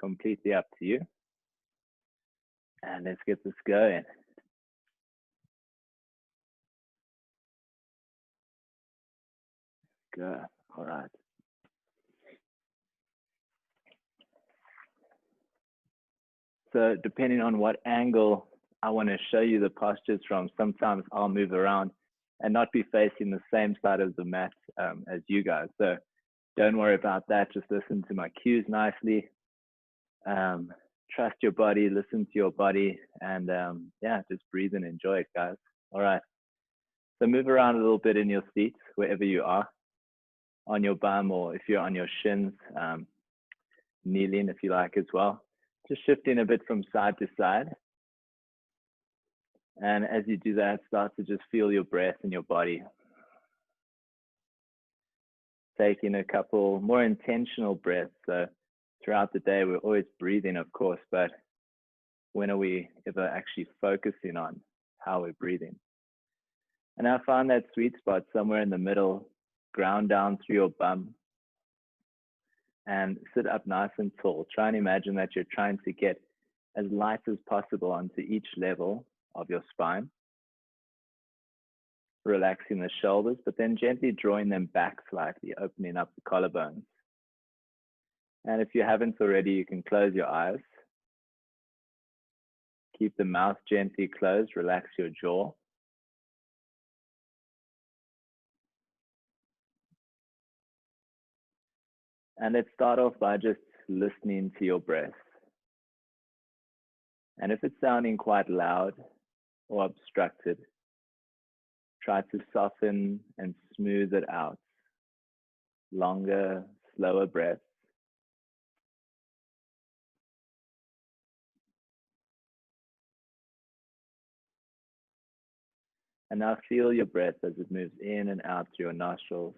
completely up to you. And let's get this going. Go. All right. So depending on what angle I want to show you the postures from, sometimes I'll move around and not be facing the same side of the mat as you guys. So don't worry about that. Just listen to my cues nicely. Trust your body, listen to your body, and yeah, just breathe and enjoy it, guys. All right. So move around a little bit in your seats, wherever you are, on your bum, or if you're on your shins, kneeling if you like as well. Just shifting a bit from side to side. And as you do that, start to just feel your breath in your body. Taking a couple more intentional breaths. So throughout the day, we're always breathing, of course, but when are we ever actually focusing on how we're breathing? And I found that sweet spot somewhere in the middle. Ground down through your bum and sit up nice and tall. Try and imagine that you're trying to get as light as possible onto each level of your spine. Relaxing the shoulders, but then gently drawing them back slightly, opening up the collarbones. And if you haven't already, you can close your eyes. Keep the mouth gently closed, relax your jaw. And let's start off by just listening to your breath. And if it's sounding quite loud or obstructed, try to soften and smooth it out. Longer, slower breaths. And now feel your breath as it moves in and out through your nostrils.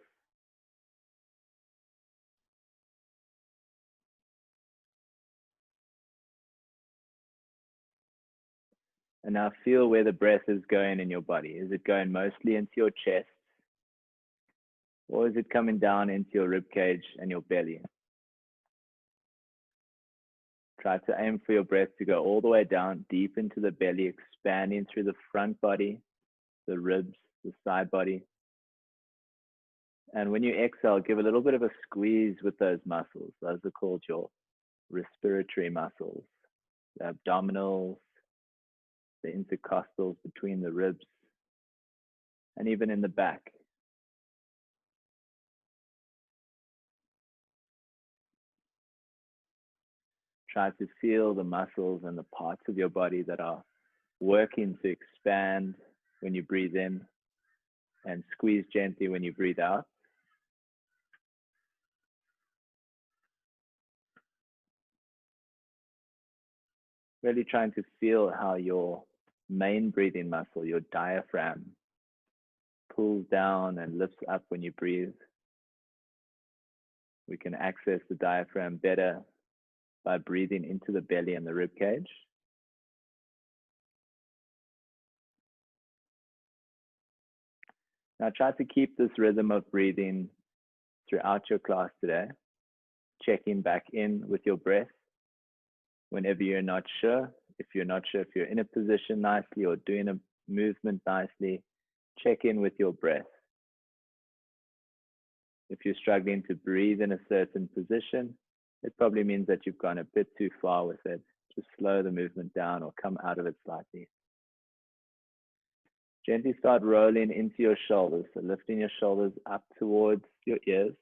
And now feel where the breath is going in your body. Is it going mostly into your chest? Or is it coming down into your rib cage and your belly? Try to aim for your breath to go all the way down, deep into the belly, expanding through the front body, the ribs, the side body. And when you exhale, give a little bit of a squeeze with those muscles. Those are called your respiratory muscles, the abdominals, the intercostals between the ribs, and even in the back. Try to feel the muscles and the parts of your body that are working to expand when you breathe in and squeeze gently when you breathe out. Really trying to feel how your main breathing muscle, your diaphragm, pulls down and lifts up when you breathe. We can access the diaphragm better by breathing into the belly and the rib cage. Now try to keep this rhythm of breathing throughout your class today, checking back in with your breath whenever you're not sure. If you're not sure if you're in a position nicely or doing a movement nicely, check in with your breath. If you're struggling to breathe in a certain position, it probably means that you've gone a bit too far with it. Just slow the movement down or come out of it slightly. Gently start rolling into your shoulders. So lifting your shoulders up towards your ears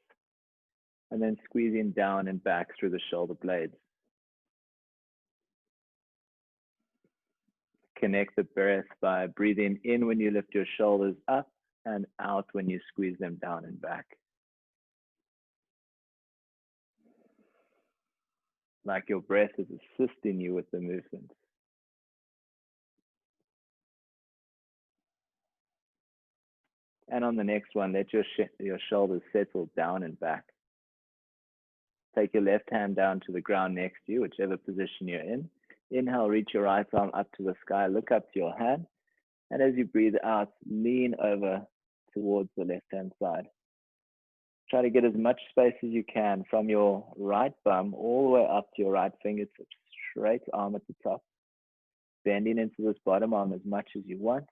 and then squeezing down and back through the shoulder blades. Connect the breath by breathing in when you lift your shoulders up and out when you squeeze them down and back. Like your breath is assisting you with the movement. And on the next one, let your shoulders settle down and back. Take your left hand down to the ground next to you, whichever position you're in. Inhale, reach your right arm up to the sky, look up to your hand. And as you breathe out, lean over towards the left-hand side. try to get as much space as you can from your right bum all the way up to your right fingertips, straight arm at the top, bending into this bottom arm as much as you want.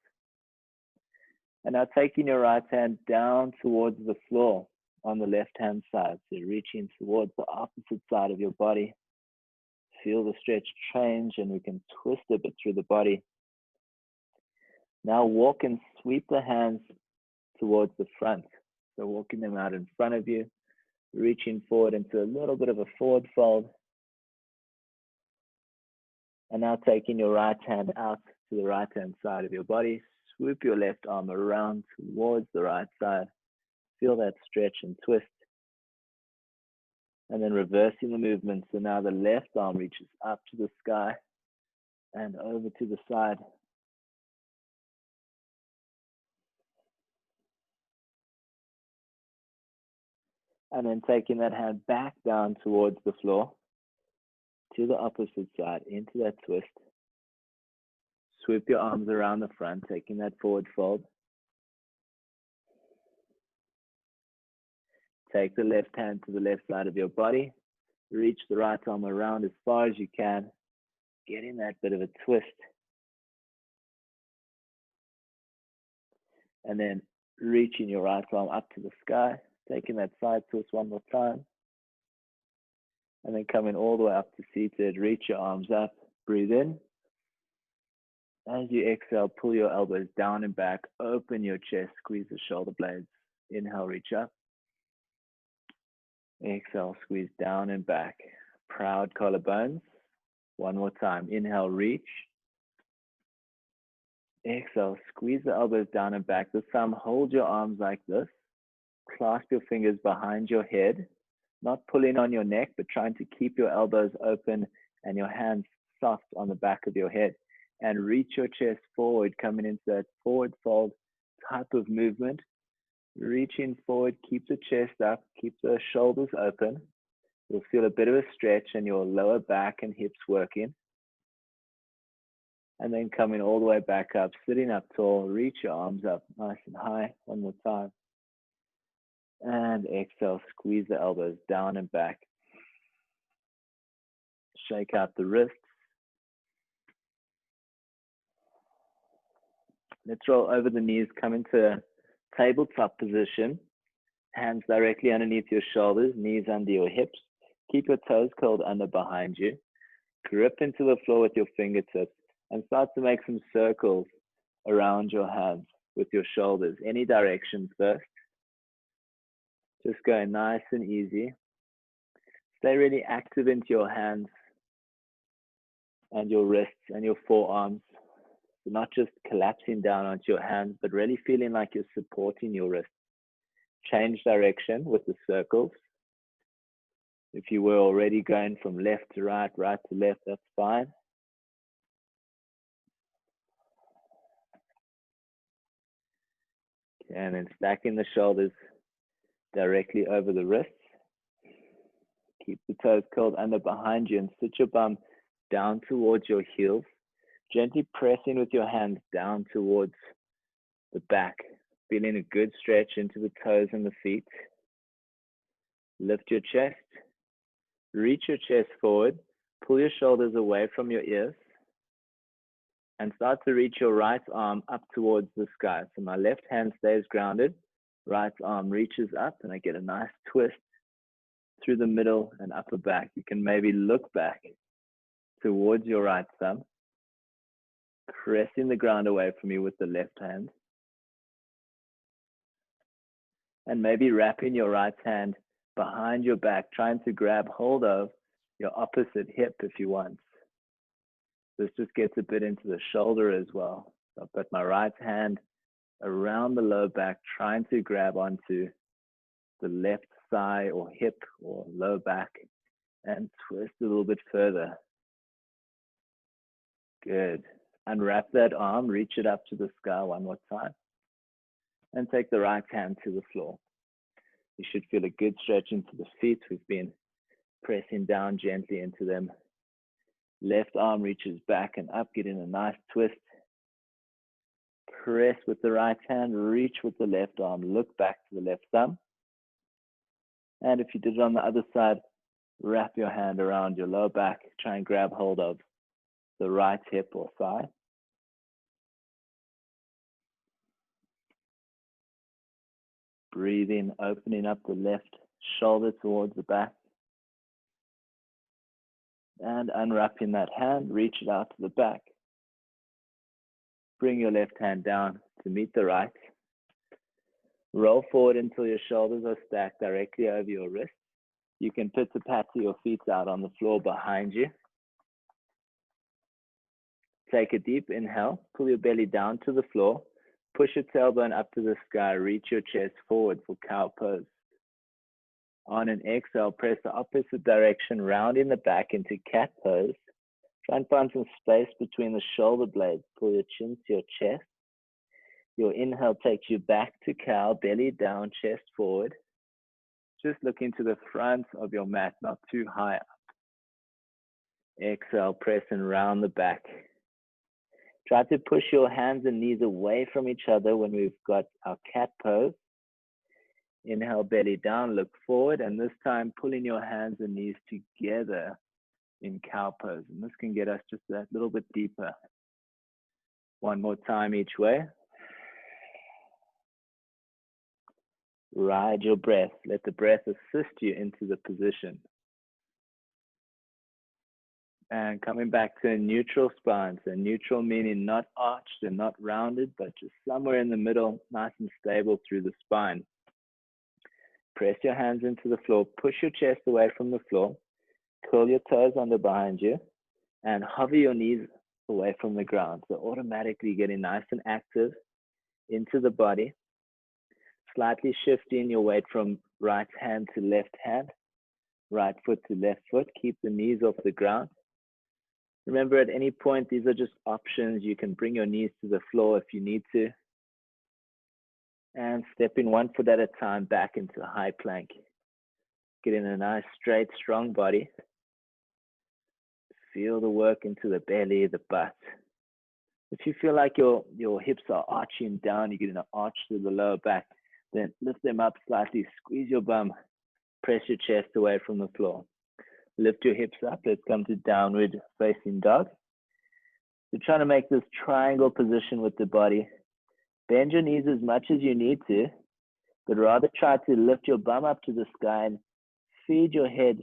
And now taking your right hand down towards the floor on the left-hand side, so reaching towards the opposite side of your body. Feel the stretch change, and we can twist a bit through the body. Now walk and sweep the hands towards the front. So walking them out in front of you, reaching forward into a little bit of a forward fold. And now taking your right hand out to the right-hand side of your body, swoop your left arm around towards the right side. Feel that stretch and twist. And then reversing the movement. So now the left arm reaches up to the sky and over to the side. And then taking that hand back down towards the floor, to the opposite side, into that twist. Swoop your arms around the front, taking that forward fold. Take the left hand to the left side of your body. Reach the right arm around as far as you can, getting that bit of a twist. And then reaching your right arm up to the sky, taking that side twist one more time. And then coming all the way up to seated, reach your arms up, breathe in. As you exhale, pull your elbows down and back, open your chest, squeeze the shoulder blades. Inhale, reach up. Exhale, squeeze down and back. Proud collarbones. One more time. Inhale, reach. Exhale, squeeze the elbows down and back. This time, hold your arms like this. Clasp your fingers behind your head. Not pulling on your neck, but trying to keep your elbows open and your hands soft on the back of your head. And reach your chest forward, coming into that forward fold type of movement. Reaching forward, keep the chest up, keep the shoulders open. You'll feel a bit of a stretch in your lower back and hips working. And then coming all the way back up, sitting up tall, reach your arms up nice and high. One more time. And exhale, squeeze the elbows down and back. Shake out the wrists. Let's roll over the knees, come into tabletop position. Hands directly underneath your shoulders, knees under your hips. Keep your toes curled under behind you. Grip into the floor with your fingertips and start to make some circles around your hands with your shoulders. Any direction first. Just going nice and easy. Stay really active into your hands and your wrists and your forearms. So not just collapsing down onto your hands, but really feeling like you're supporting your wrists. Change direction with the circles. If you were already going from left to right, right to left, that's fine. And then stacking the shoulders directly over the wrists. Keep the toes curled under behind you and sit your bum down towards your heels. Gently pressing with your hands down towards the back. Feeling a good stretch into the toes and the feet. Lift your chest. Reach your chest forward. Pull your shoulders away from your ears. And start to reach your right arm up towards the sky. So my left hand stays grounded. Right arm reaches up and I get a nice twist through the middle and upper back. You can maybe look back towards your right thumb. Pressing the ground away from you with the left hand. And maybe wrapping your right hand behind your back, trying to grab hold of your opposite hip if you want. This just gets a bit into the shoulder as well. So I've got my right hand around the low back, trying to grab onto the left thigh or hip or low back and twist a little bit further. Good. Unwrap that arm, reach it up to the sky one more time. And take the right hand to the floor. You should feel a good stretch into the feet. We've been pressing down gently into them. Left arm reaches back and up, getting a nice twist. Press with the right hand, reach with the left arm, look back to the left thumb. And if you did it on the other side, wrap your hand around your lower back. Try and grab hold of the right hip or thigh. Breathing, opening up the left shoulder towards the back. And unwrapping that hand, reach it out to the back. Bring your left hand down to meet the right. Roll forward until your shoulders are stacked directly over your wrists. You can pitter-patter your feet out on the floor behind you. Take a deep inhale, pull your belly down to the floor, push your tailbone up to the sky, reach your chest forward for cow pose. On an exhale, press the opposite direction, rounding the back into cat pose. Try and find some space between the shoulder blades. Pull your chin to your chest. Your inhale takes you back to cow, belly down, chest forward. Just looking to the front of your mat, not too high up. Exhale, press and round the back. Try to push your hands and knees away from each other when we've got our cat pose. Inhale, belly down, look forward, and this time pulling your hands and knees together in cow pose. And this can get us just that little bit deeper. One more time each way. Ride your breath. Let the breath assist you into the position. And coming back to a neutral spine. So neutral meaning not arched and not rounded, but just somewhere in the middle, nice and stable through the spine. Press your hands into the floor. Push your chest away from the floor. Curl your toes under behind you. And hover your knees away from the ground. So automatically getting nice and active into the body. Slightly shifting your weight from right hand to left hand. Right foot to left foot. Keep the knees off the ground. Remember, at any point, these are just options. You can bring your knees to the floor if you need to. And stepping one foot at a time back into a high plank. Getting a nice, straight, strong body. Feel the work into the belly, the butt. If you feel like your hips are arching down, you're getting an arch through the lower back, then lift them up slightly, squeeze your bum, press your chest away from the floor. Lift your hips up. Let's come to downward facing dog. We're trying to make this triangle position with the body. Bend your knees as much as you need to, but rather try to lift your bum up to the sky and feed your head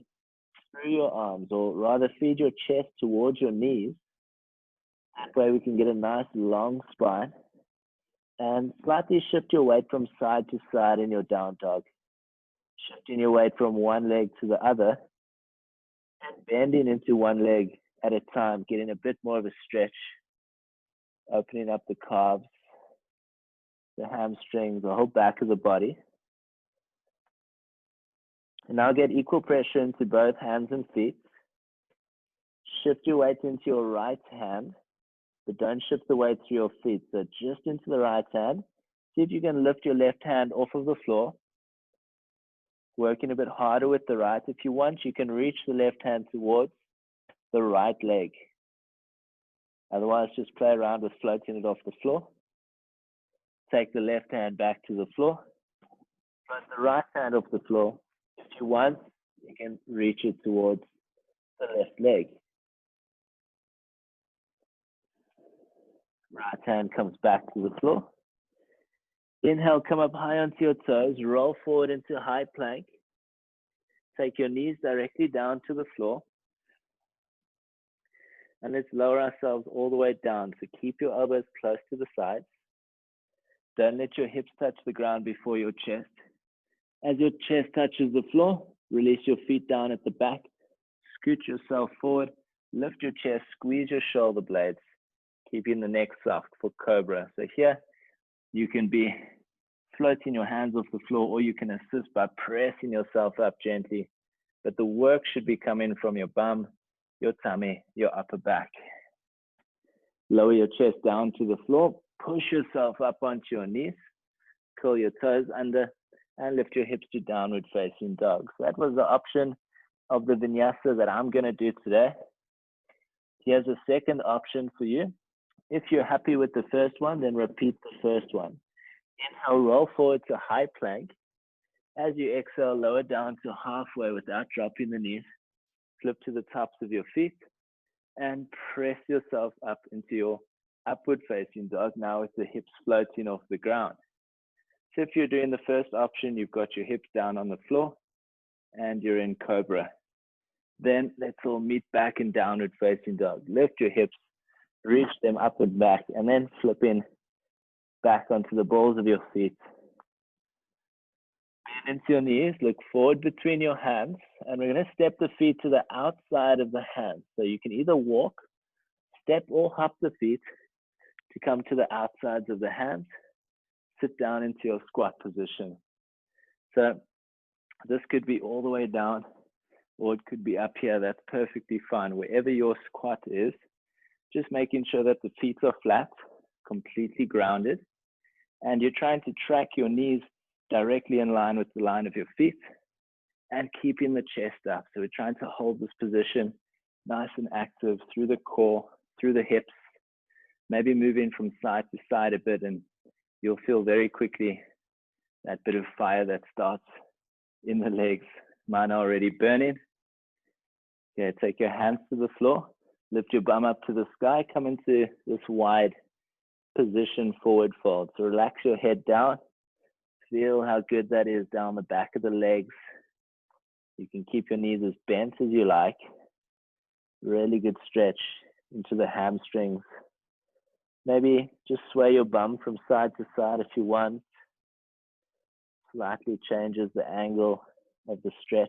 through your arms, or rather feed your chest towards your knees. That way we can get a nice long spine. And slightly shift your weight from side to side in your down dog. Shifting your weight from one leg to the other. And bending into one leg at a time, getting a bit more of a stretch. Opening up the calves, the hamstrings, the whole back of the body. And now get equal pressure into both hands and feet. Shift your weight into your right hand, but don't shift the weight through your feet. So just into the right hand. See if you can lift your left hand off of the floor. Working a bit harder with the right. If you want, you can reach the left hand towards the right leg. Otherwise, just play around with floating it off the floor. Take the left hand back to the floor. Float the right hand off the floor. If you want, you can reach it towards the left leg. Right hand comes back to the floor. Inhale, come up high onto your toes. Roll forward into high plank. Take your knees directly down to the floor. And let's lower ourselves all the way down. So keep your elbows close to the sides. Don't let your hips touch the ground before your chest. As your chest touches the floor, release your feet down at the back. Scoot yourself forward. Lift your chest, squeeze your shoulder blades. Keeping the neck soft for cobra. So here, you can be floating your hands off the floor, or you can assist by pressing yourself up gently. But the work should be coming from your bum, your tummy, your upper back. Lower your chest down to the floor. Push yourself up onto your knees. Curl your toes under and lift your hips to downward facing dog. So that was the option of the vinyasa that I'm going to do today. Here's a second option for you. If you're happy with the first one, then repeat the first one. Inhale, roll forward to high plank. As you exhale, lower down to halfway without dropping the knees. Flip to the tops of your feet and press yourself up into your upward facing dog now with the hips floating off the ground. So if you're doing the first option, you've got your hips down on the floor and you're in cobra. Then let's all meet back in downward facing dog. Lift your hips, reach them up and back, and then flip in back onto the balls of your feet. Bend into your knees, look forward between your hands, and we're going to step the feet to the outside of the hands. So you can either walk, step, or hop the feet to come to the outsides of the hands. Sit down into your squat position. So this could be all the way down, or it could be up here. That's perfectly fine. Wherever your squat is, just making sure that the feet are flat, completely grounded, and you're trying to track your knees directly in line with the line of your feet and keeping the chest up. So we're trying to hold this position nice and active through the core, through the hips, maybe moving from side to side a bit, and you'll feel very quickly that bit of fire that starts in the legs. Mine are already burning. Okay, take your hands to the floor, lift your bum up to the sky, come into this wide position forward fold. So relax your head down. Feel how good that is down the back of the legs. You can keep your knees as bent as you like. Really good stretch into the hamstrings. Maybe just sway your bum from side to side if you want. Slightly changes the angle of the stretch.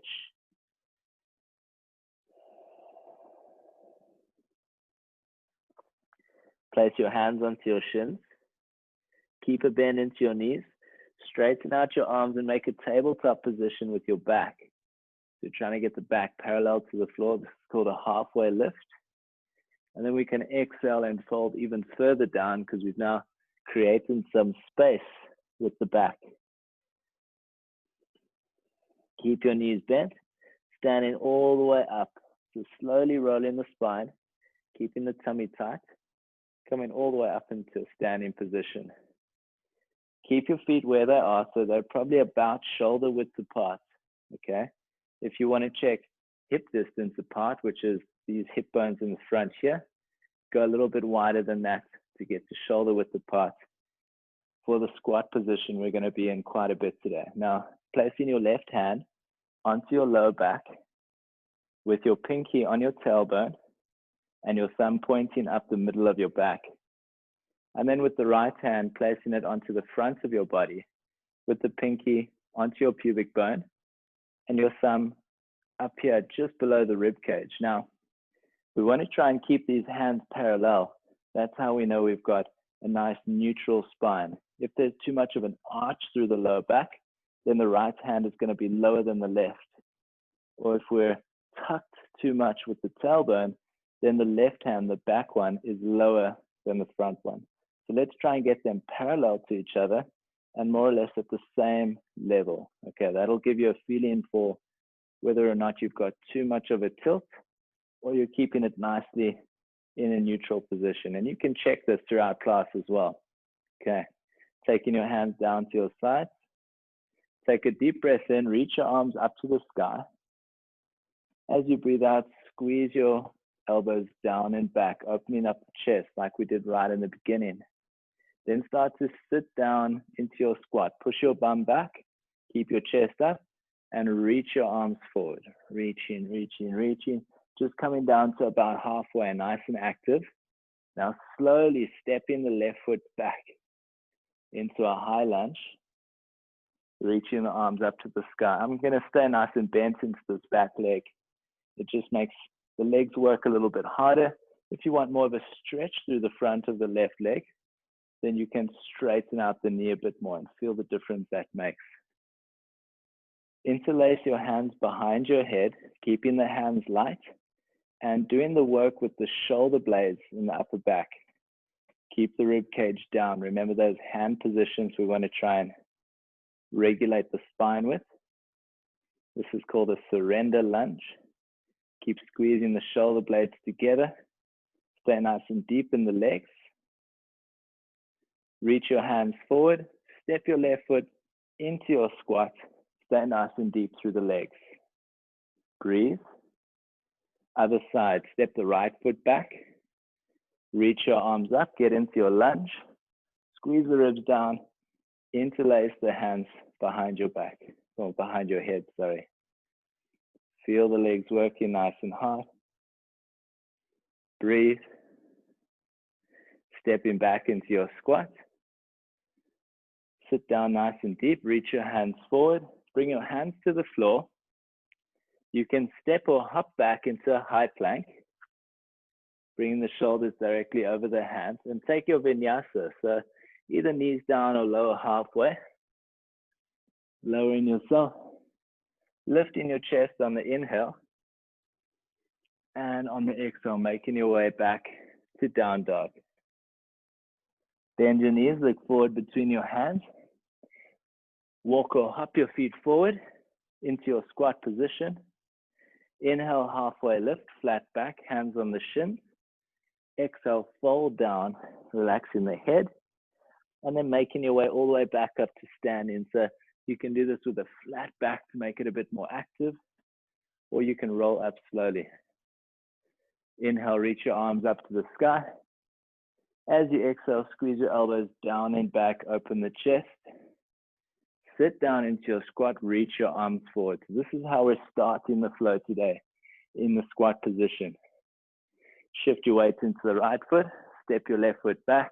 Place your hands onto your shins. Keep a bend into your knees. Straighten out your arms and make a tabletop position with your back. So you're trying to get the back parallel to the floor. This is called a halfway lift. And then we can exhale and fold even further down because we've now created some space with the back. Keep your knees bent, standing all the way up. So slowly rolling the spine, keeping the tummy tight, coming all the way up into a standing position. Keep your feet where they are, so they're probably about shoulder width apart, okay? If you want to check hip distance apart, which is these hip bones in the front here, go a little bit wider than that to get to shoulder width apart. For the squat position, we're going to be in quite a bit today. Now, placing your left hand onto your lower back with your pinky on your tailbone and your thumb pointing up the middle of your back. And then with the right hand, placing it onto the front of your body with the pinky onto your pubic bone and your thumb up here just below the rib cage. Now, we want to try and keep these hands parallel. That's how we know we've got a nice neutral spine. If there's too much of an arch through the lower back, then the right hand is going to be lower than the left. Or if we're tucked too much with the tailbone, then the left hand, the back one, is lower than the front one. So let's try and get them parallel to each other and more or less at the same level. Okay, that'll give you a feeling for whether or not you've got too much of a tilt or you're keeping it nicely in a neutral position. And you can check this throughout class as well. Okay, taking your hands down to your sides. Take a deep breath in, reach your arms up to the sky. As you breathe out, squeeze your elbows down and back, opening up the chest like we did right in the beginning. Then start to sit down into your squat. Push your bum back, keep your chest up, and reach your arms forward. Reaching, reaching, reaching. Just coming down to about halfway, nice and active. Now slowly stepping the left foot back into a high lunge. Reaching the arms up to the sky. I'm going to stay nice and bent into this back leg. It just makes the legs work a little bit harder. If you want more of a stretch through the front of the left leg, then you can straighten out the knee a bit more and feel the difference that makes. Interlace your hands behind your head, keeping the hands light and doing the work with the shoulder blades in the upper back. Keep the rib cage down. Remember those hand positions we want to try and regulate the spine with. This is called a surrender lunge. Keep squeezing the shoulder blades together. Stay nice and deep in the legs. Reach your hands forward. Step your left foot into your squat. Stay nice and deep through the legs. Breathe. Other side, step the right foot back. Reach your arms up, get into your lunge. Squeeze the ribs down. Interlace the hands behind your back, or behind your head, sorry. Feel the legs working nice and hard. Breathe. Stepping back into your squat. Sit down nice and deep. Reach your hands forward. Bring your hands to the floor. You can step or hop back into a high plank. Bringing the shoulders directly over the hands. And take your vinyasa. So either knees down or lower halfway. Lowering yourself. Lifting your chest on the inhale. And on the exhale, making your way back to down dog. Bend your knees, look forward between your hands. Walk or hop your feet forward into your squat position. Inhale, halfway lift, flat back, hands on the shins. Exhale, fold down, relaxing the head. And then making your way all the way back up to standing. So you can do this with a flat back to make it a bit more active, or you can roll up slowly. Inhale, reach your arms up to the sky. As you exhale, squeeze your elbows down and back, open the chest. Sit down into your squat, reach your arms forward. So this is how we're starting the flow today, in the squat position. Shift your weight into the right foot, step your left foot back,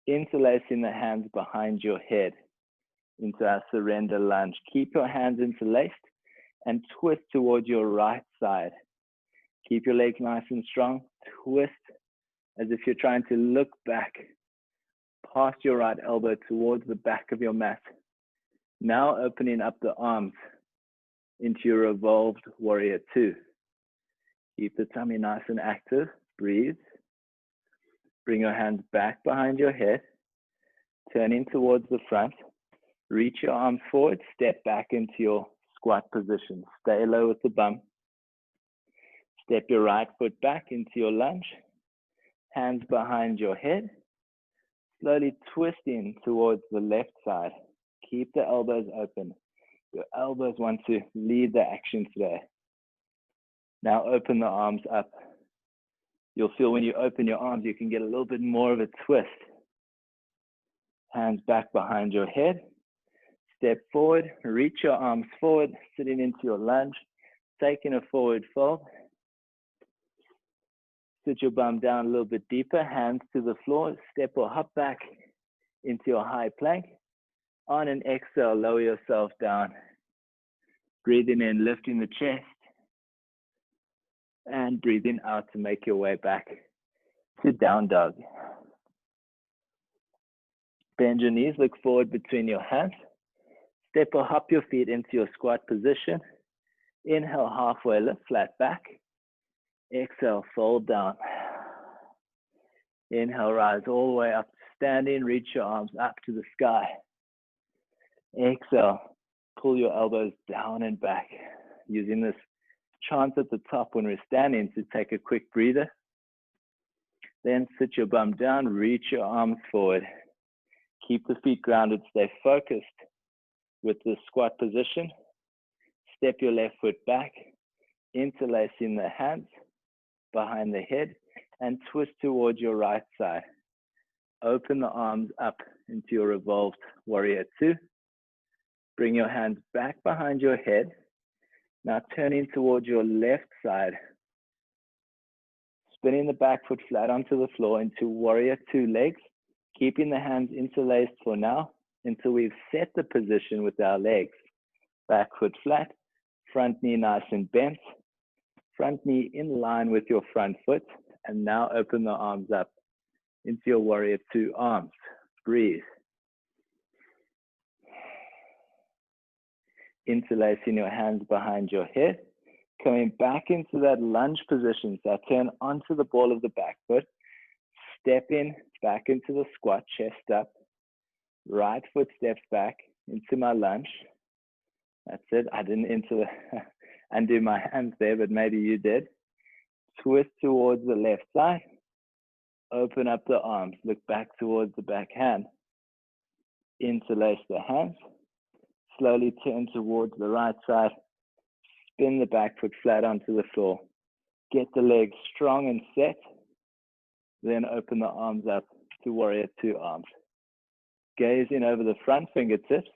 interlacing the hands behind your head into our surrender lunge. Keep your hands interlaced and twist towards your right side. Keep your legs nice and strong. Twist as if you're trying to look back past your right elbow towards the back of your mat. Now opening up the arms into your revolved warrior two. Keep the tummy nice and active. Breathe. Bring your hands back behind your head. Turning towards the front. Reach your arms forward. Step back into your squat position. Stay low with the bum. Step your right foot back into your lunge. Hands behind your head. Slowly twisting towards the left side. Keep the elbows open. Your elbows want to lead the action today. Now open the arms up. You'll feel when you open your arms, you can get a little bit more of a twist. Hands back behind your head. Step forward, reach your arms forward, sitting into your lunge, taking a forward fold. Sit your bum down a little bit deeper, hands to the floor, step or hop back into your high plank. On an exhale, lower yourself down. Breathing in, lifting the chest. And breathing out to make your way back to down dog. Bend your knees, look forward between your hands. Step or hop your feet into your squat position. Inhale, halfway lift, flat back. Exhale, fold down. Inhale, rise all the way up to standing. Reach your arms up to the sky. Exhale, pull your elbows down and back. Using this chant at the top when we're standing to take a quick breather. Then sit your bum down, reach your arms forward. Keep the feet grounded, stay focused with the squat position. Step your left foot back, interlacing the hands behind the head and twist towards your right side. Open the arms up into your revolved warrior two. Bring your hands back behind your head. Now turning towards your left side. Spinning the back foot flat onto the floor into warrior two legs. Keeping the hands interlaced for now until we've set the position with our legs. Back foot flat, front knee nice and bent. Front knee in line with your front foot. And now open the arms up into your warrior two arms. Breathe. Interlacing your hands behind your head. Coming back into that lunge position. So I turn onto the ball of the back foot. Stepping back into the squat, chest up. Right foot steps back into my lunge. That's it. I didn't undo my hands there, but maybe you did. Twist towards the left side. Open up the arms. Look back towards the back hand. Interlace the hands. slowly turn towards the right side. Spin the back foot flat onto the floor. Get the legs strong and set. Then open the arms up to warrior two arms. Gaze in over the front fingertips.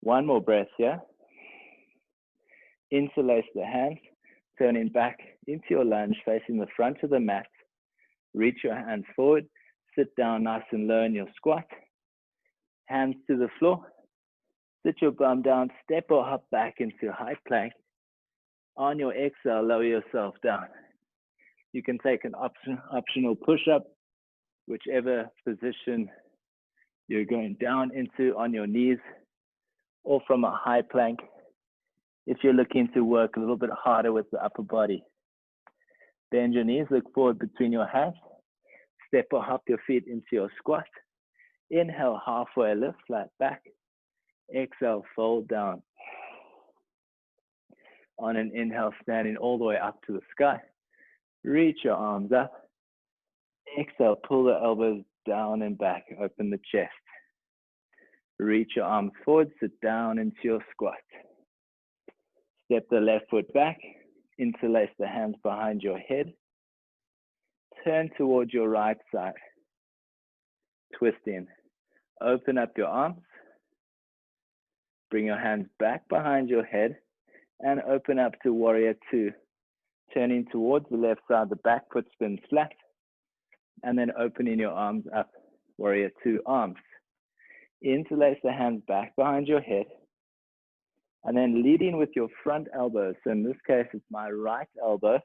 One more breath here. Interlace the hands, turning back into your lunge, facing the front of the mat. Reach your hands forward, sit down nice and low in your squat. Hands to the floor. Sit your bum down, step or hop back into high plank. On your exhale, lower yourself down. You can take an optional push-up, whichever position you're going down into on your knees, or from a high plank if you're looking to work a little bit harder with the upper body. Bend your knees, look forward between your hands. Step or hop your feet into your squat. Inhale, halfway lift, flat back. Exhale, fold down. On an inhale, standing all the way up to the sky. Reach your arms up. Exhale, pull the elbows down and back, open the chest. Reach your arms forward, sit down into your squat. Step the left foot back, interlace the hands behind your head. Turn towards your right side. Twist in. Open up your arms. Bring your hands back behind your head and open up to warrior two. Turning towards the left side, the back foot spins flat. And then opening your arms up, warrior two arms. Interlace the hands back behind your head. And then leading with your front elbow. So in this case, it's my right elbow.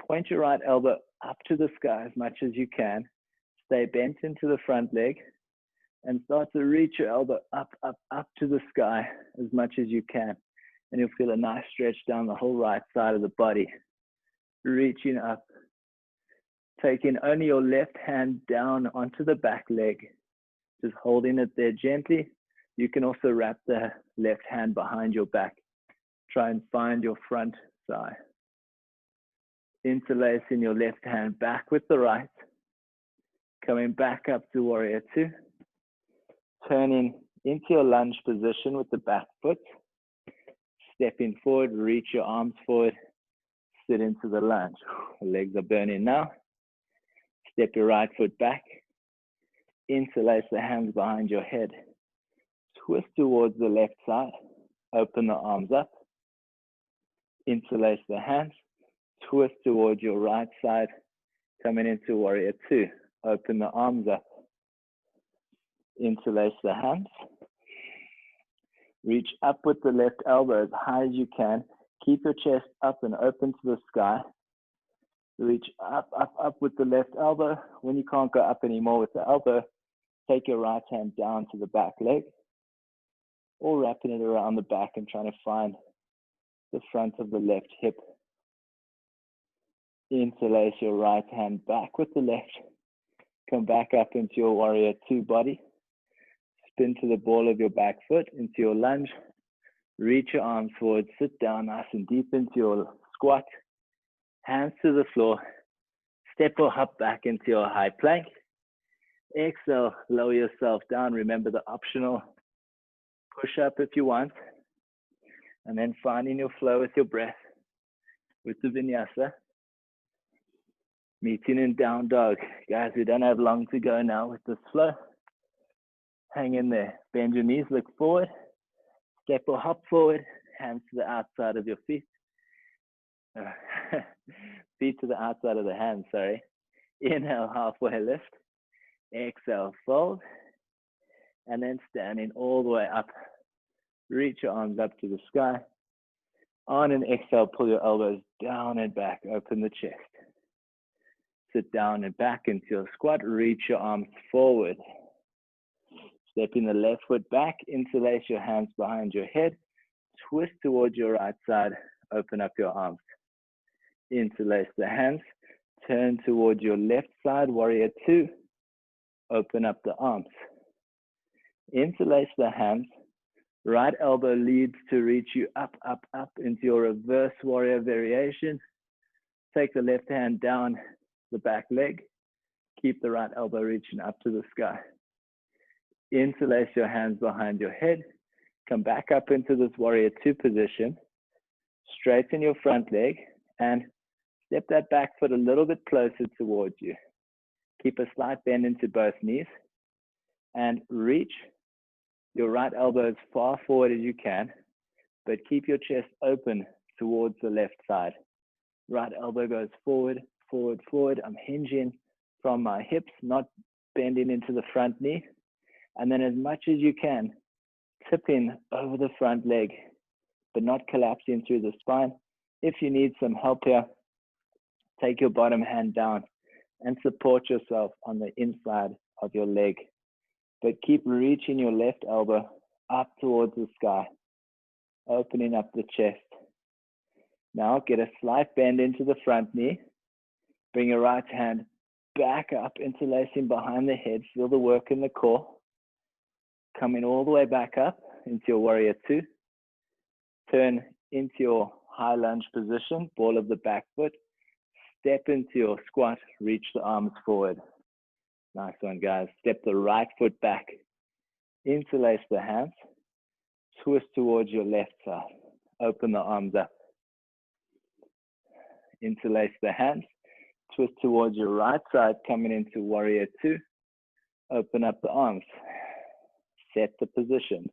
Point your right elbow up to the sky as much as you can. Stay bent into the front leg. And start to reach your elbow up, up, up to the sky as much as you can. And you'll feel a nice stretch down the whole right side of the body. Reaching up. Taking only your left hand down onto the back leg. Just holding it there gently. You can also wrap the left hand behind your back. Try and find your front thigh. Interlacing your left hand back with the right. Coming back up to warrior two. Turning into your lunge position with the back foot. Stepping forward, reach your arms forward. Sit into the lunge. The legs are burning now. Step your right foot back. Interlace the hands behind your head. Twist towards the left side. Open the arms up. Interlace the hands. Twist towards your right side. Coming into warrior two. Open the arms up. Interlace the hands. Reach up with the left elbow as high as you can. Keep your chest up and open to the sky. Reach up, up, up with the left elbow. When you can't go up anymore with the elbow, take your right hand down to the back leg, or wrapping it around the back and trying to find the front of the left hip. Interlace your right hand back with the left. Come back up into your warrior two body. Spin to the ball of your back foot into your lunge. Reach your arms forward, sit down nice and deep into your squat. Hands to the floor. Step or hop back into your high plank. Exhale, lower yourself down. Remember the optional push up if you want. And then finding your flow with your breath, with the vinyasa. Meeting in down dog. Guys, we don't have long to go now with this flow. Hang in there. Bend your knees, look forward. Step or hop forward. Hands to the outside of your feet. Feet to the outside of the hands, sorry. Inhale, halfway lift. Exhale, fold. And then standing all the way up. Reach your arms up to the sky. On an exhale, pull your elbows down and back. Open the chest. Sit down and back into your squat. Reach your arms forward. Stepping the left foot back. Interlace your hands behind your head. Twist towards your right side. Open up your arms. Interlace the hands. Turn towards your left side. Warrior two. Open up the arms. Interlace the hands. Right elbow leads to reach you up, up, up into your reverse warrior variation. Take the left hand down the back leg. Keep the right elbow reaching up to the sky. Interlace your hands behind your head. Come back up into this warrior two position. Straighten your front leg and step that back foot a little bit closer towards you. Keep a slight bend into both knees and reach your right elbow as far forward as you can, but keep your chest open towards the left side. Right elbow goes forward, forward, forward. I'm hinging from my hips, not bending into the front knee. And then as much as you can, tipping over the front leg, but not collapsing through the spine. If you need some help here, take your bottom hand down and support yourself on the inside of your leg. But keep reaching your left elbow up towards the sky, opening up the chest. Now get a slight bend into the front knee. Bring your right hand back up, interlacing behind the head. Feel the work in the core. Coming all the way back up into your warrior two. Turn into your high lunge position, ball of the back foot. Step into your squat, reach the arms forward. Nice one, guys. Step the right foot back. Interlace the hands. Twist towards your left side. Open the arms up. Interlace the hands. Twist towards your right side, coming into warrior two. Open up the arms. Set the position.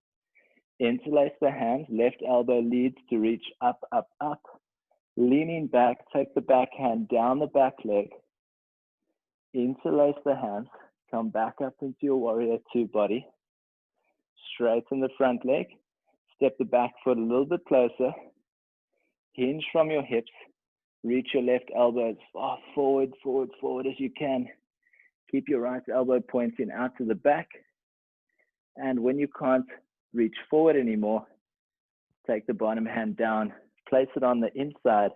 Interlace the hands. Left elbow leads to reach up, up, up. Leaning back, take the back hand down the back leg. Interlace the hands. Come back up into your warrior two body. Straighten the front leg. Step the back foot a little bit closer. Hinge from your hips. Reach your left elbow as far forward, forward, forward as you can. Keep your right elbow pointing out to the back. And when you can't reach forward anymore, take the bottom hand down. Place it on the inside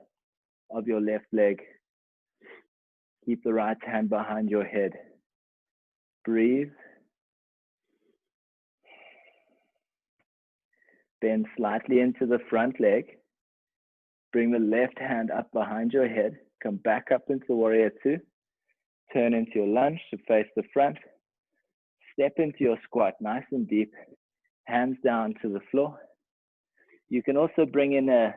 of your left leg. Keep the right hand behind your head. Breathe. Bend slightly into the front leg. Bring the left hand up behind your head. Come back up into warrior two. Turn into your lunge to face the front. Step into your squat nice and deep. Hands down to the floor. You can also bring in a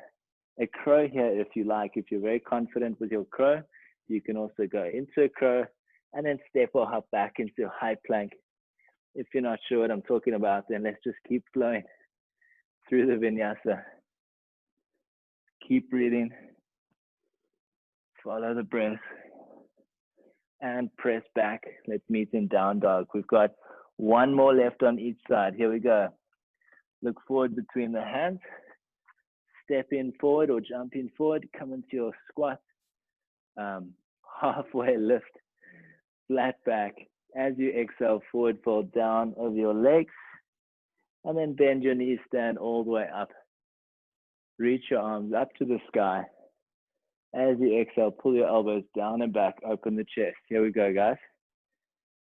crow here if you like. If you're very confident with your crow, you can also go into a crow and then step or hop back into a high plank. If you're not sure what I'm talking about, then let's just keep flowing through the vinyasa. Keep breathing. Follow the breath. And press back. Let's meet in down dog. We've got one more left on each side. Here we go. Look forward between the hands. Step in forward or jump in forward. Come into your squat. Halfway lift. Flat back. As you exhale, forward fold down of your legs. And then bend your knees, stand all the way up. Reach your arms up to the sky. As you exhale, pull your elbows down and back. Open the chest. Here we go, guys.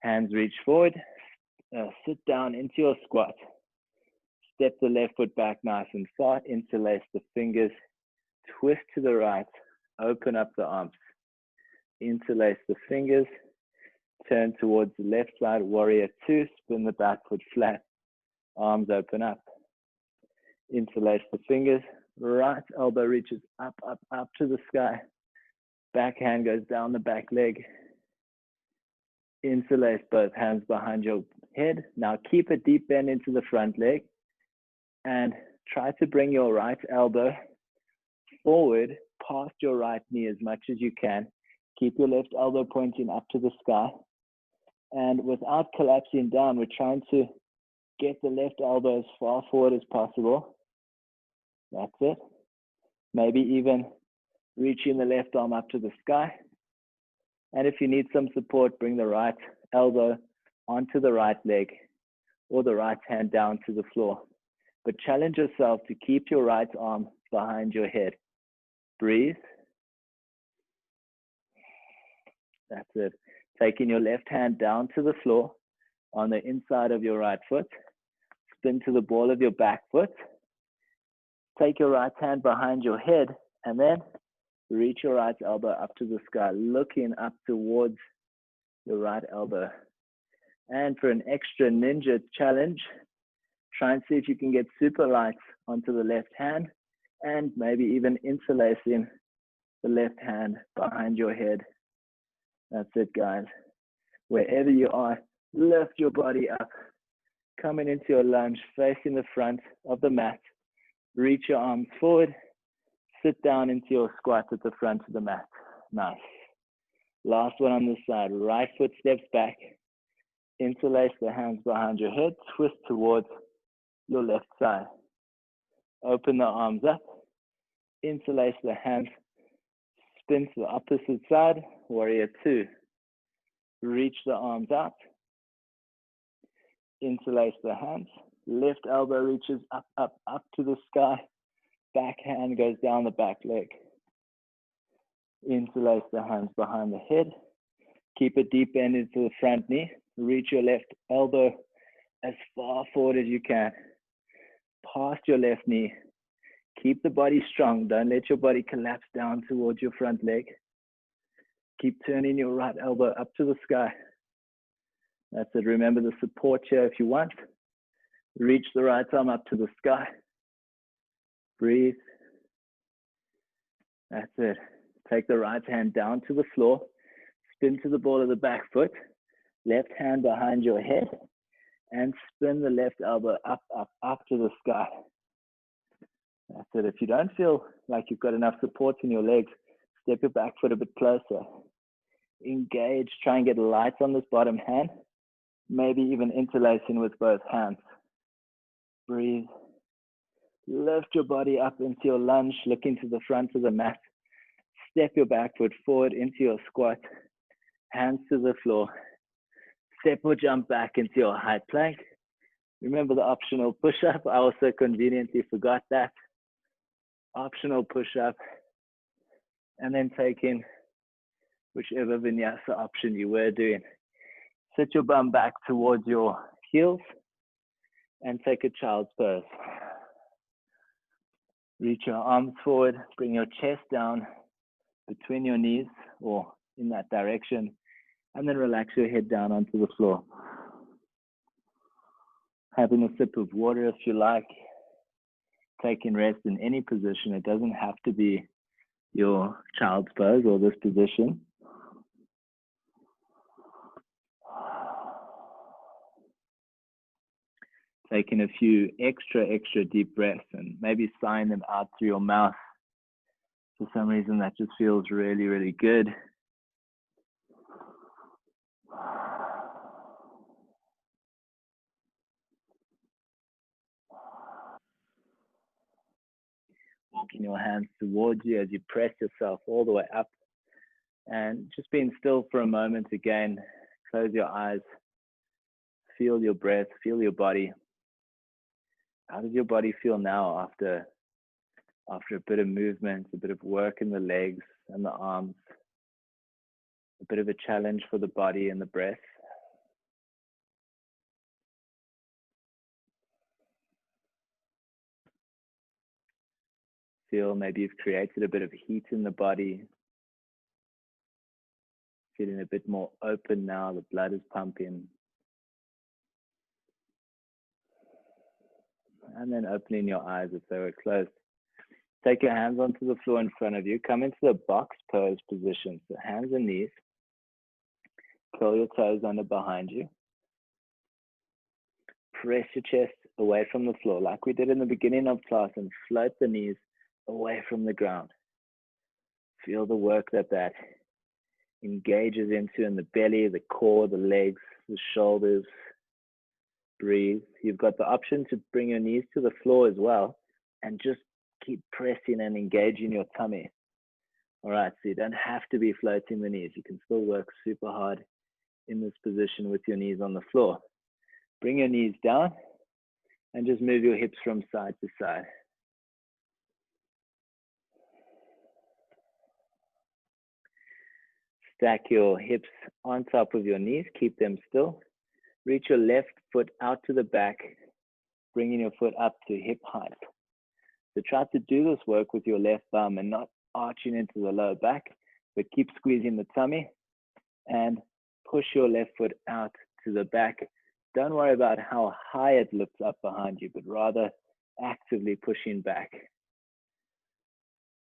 Hands reach forward. Sit down into your squat. Step the left foot back nice and far. Interlace the fingers. Twist to the right. Open up the arms. Interlace the fingers. Turn towards the left side. Warrior two. Spin the back foot flat. Arms open up. Interlace the fingers. Right elbow reaches up, up, up to the sky. Back hand goes down the back leg. Interlace both hands behind your head. Now keep a deep bend into the front leg and try to bring your right elbow forward past your right knee as much as you can. Keep your left elbow pointing up to the sky. And without collapsing down, we're trying to get the left elbow as far forward as possible. That's it. Maybe even reaching the left arm up to the sky. And if you need some support, bring the right elbow onto the right leg or the right hand down to the floor. But challenge yourself to keep your right arm behind your head. Breathe. That's it. Taking your left hand down to the floor on the inside of your right foot. Spin to the ball of your back foot. Take your right hand behind your head and then reach your right elbow up to the sky, looking up towards your right elbow. And for an extra ninja challenge, Try and see if you can get super light onto the left hand and maybe even interlacing the left hand behind your head. That's it, guys. Wherever you are, lift your body up. Coming into your lunge, facing the front of the mat. Reach your arms forward. Sit down into your squat at the front of the mat. Nice. Last one on this side. Right foot steps back. Interlace the hands behind your head. Twist towards your left side. Open the arms up. Interlace the hands. Spin to the opposite side. Warrior two. Reach the arms out. Interlace the hands. Left elbow reaches up, up, up to the sky. Back hand goes down the back leg. Interlace the hands behind the head. Keep a deep bend into the front knee. Reach your left elbow as far forward as you can. Past your left knee. Keep the body strong. Don't let your body collapse down towards your front leg. Keep turning your right elbow up to the sky. That's it. Remember the support here if you want. Reach the right arm up to the sky. Breathe. That's it. Take the right hand down to the floor. Spin to the ball of the back foot. Left hand behind your head. And spin the left elbow up, up, up to the sky. That's it. If you don't feel like you've got enough support in your legs, step your back foot a bit closer. Engage. Try and get light on this bottom hand. Maybe even interlacing with both hands. Breathe. Lift your body up into your lunge, looking to the front of the mat. Step your back foot forward into your squat. Hands to the floor. Step or jump back into your high plank. Remember the optional push-up. I also conveniently forgot that. Optional push-up. And then take in whichever vinyasa option you were doing. Sit your bum back towards your heels and take a child's pose. Reach your arms forward, bring your chest down between your knees or in that direction, and then relax your head down onto the floor. Having a sip of water if you like. Taking rest in any position. It doesn't have to be your child's pose or this position. Taking a few extra deep breaths and maybe sighing them out through your mouth. For some reason, that just feels really, really good. Walking your hands towards you as you press yourself all the way up. And just being still for a moment again. Close your eyes. Feel your breath, feel your body. How does your body feel now after a bit of movement, a bit of work in the legs and the arms, a bit of a challenge for the body and the breath? Feel maybe you've created a bit of heat in the body. Feeling a bit more open now, the blood is pumping. And then opening your eyes if they were closed. Take your hands onto the floor in front of you. Come into the box pose position. So hands and knees. Curl your toes under behind you. Press your chest away from the floor like we did in the beginning of class and float the knees away from the ground. Feel the work that engages into in the belly, the core, the legs, the shoulders. Breathe. You've got the option to bring your knees to the floor as well and just keep pressing and engaging your tummy. All right, so you don't have to be floating the knees. You can still work super hard in this position with your knees on the floor. Bring your knees down and just move your hips from side to side. Stack your hips on top of your knees. Keep them still. Reach your left foot out to the back, bringing your foot up to hip height. So try to do this work with your left thumb and not arching into the lower back, but keep squeezing the tummy and push your left foot out to the back, Don't worry about how high it looks up behind you, but rather actively pushing back.